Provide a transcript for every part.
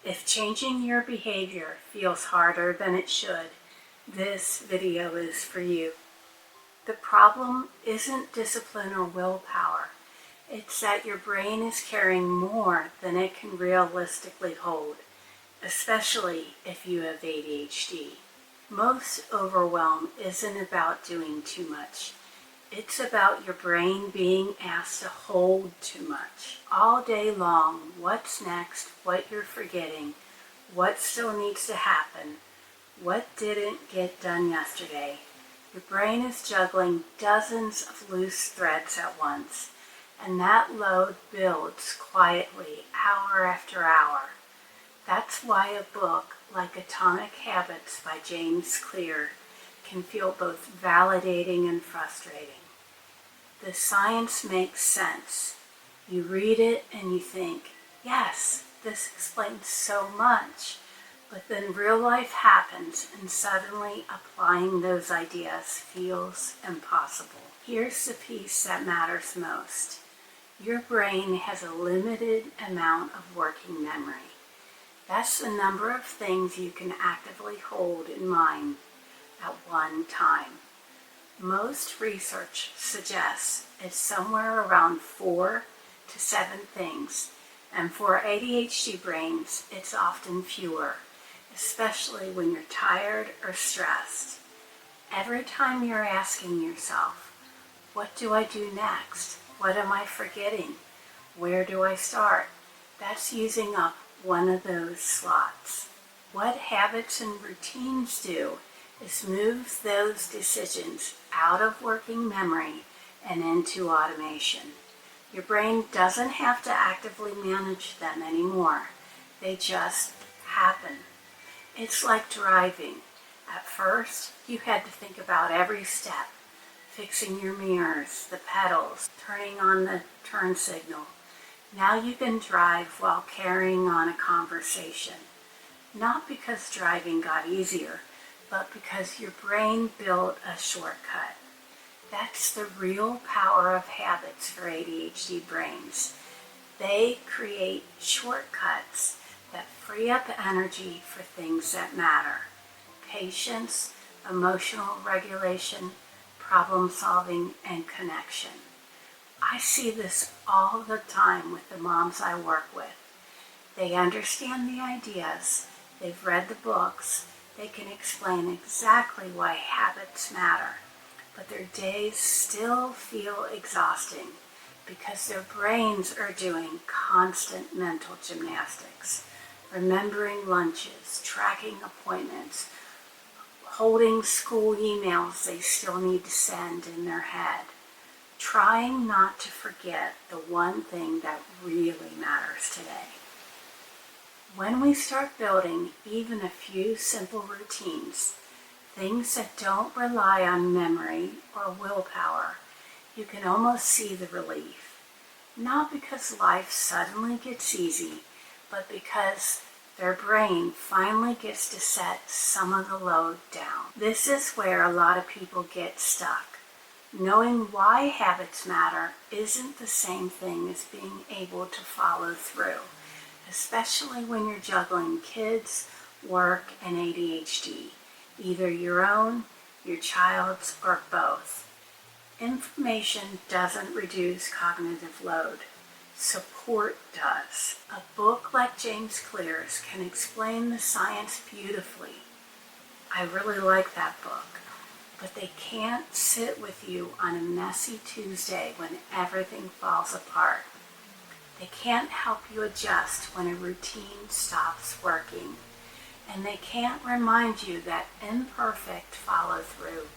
If changing your behavior feels harder than it should, this video is for you. The problem isn't discipline or willpower. It's that your brain is carrying more than it can realistically hold, especially if you have ADHD. Most overwhelm isn't about doing too much. It's about your brain being asked to hold too much. All day long, what's next, what you're forgetting, what still needs to happen, what didn't get done yesterday. Your brain is juggling dozens of loose threads at once, and that load builds quietly hour after hour. That's why a book like Atomic Habits by James Clear can feel both validating and frustrating. The science makes sense. You read it and you think, yes, this explains so much. But then real life happens and suddenly applying those ideas feels impossible. Here's the piece that matters most. Your brain has a limited amount of working memory. That's the number of things you can actively hold in mind at one time. Most research suggests it's somewhere around 4 to 7 things, and for ADHD brains, it's often fewer, especially when you're tired or stressed. Every time you're asking yourself, what do I do next? What am I forgetting? Where do I start? That's using up one of those slots. What habits and routines do is move those decisions out of working memory and into automation. Your brain doesn't have to actively manage them anymore. They just happen. It's like driving. At first, you had to think about every step, fixing your mirrors, the pedals, turning on the turn signal. Now you can drive while carrying on a conversation. Not because driving got easier, but because your brain built a shortcut. That's the real power of habits for ADHD brains. They create shortcuts that free up energy for things that matter. Patience, emotional regulation, problem solving, and connection. I see this all the time with the moms I work with. They understand the ideas, they've read the books, they can explain exactly why habits matter, but their days still feel exhausting because their brains are doing constant mental gymnastics, remembering lunches, tracking appointments, holding school emails they still need to send in their head, trying not to forget the one thing that really matters today. When we start building even a few simple routines, things that don't rely on memory or willpower, you can almost see the relief. Not because life suddenly gets easy, but because their brain finally gets to set some of the load down. This is where a lot of people get stuck. Knowing why habits matter isn't the same thing as being able to follow through, especially when you're juggling kids, work, and ADHD, either your own, your child's, or both. Information doesn't reduce cognitive load. Support does. A book like James Clear's can explain the science beautifully. I really like that book, but they can't sit with you on a messy Tuesday when everything falls apart. They can't help you adjust when a routine stops working, and they can't remind you that imperfect follow-through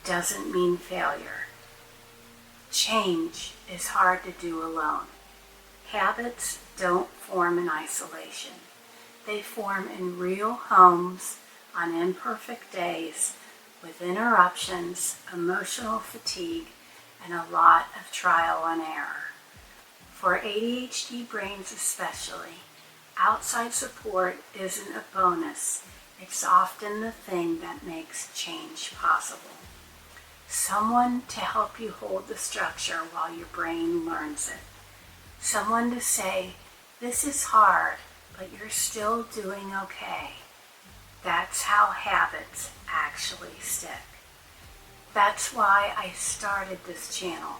doesn't mean failure. Change is hard to do alone. Habits don't form in isolation. They form in real homes on imperfect days with interruptions, emotional fatigue, and a lot of trial and error. For ADHD brains especially, outside support isn't a bonus. It's often the thing that makes change possible. Someone to help you hold the structure while your brain learns it. Someone to say, this is hard, but you're still doing okay. That's how habits actually stick. That's why I started this channel.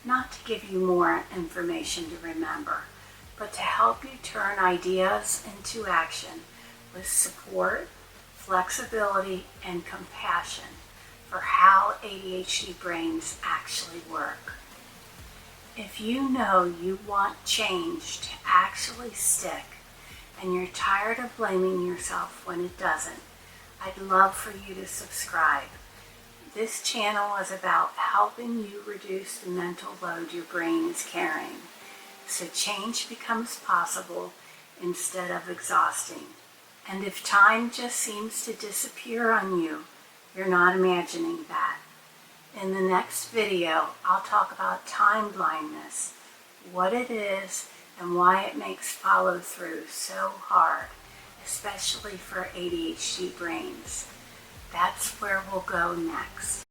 Not to give you more information to remember, but to help you turn ideas into action with support, flexibility, and compassion for how ADHD brains actually work. If you know you want change to actually stick and you're tired of blaming yourself when it doesn't, I'd love for you to subscribe. This channel is about helping you reduce the mental load your brain is carrying, so change becomes possible instead of exhausting. And if time just seems to disappear on you, you're not imagining that. In the next video, I'll talk about time blindness, what it is, and why it makes follow-through so hard, especially for ADHD brains. That's where we'll go next.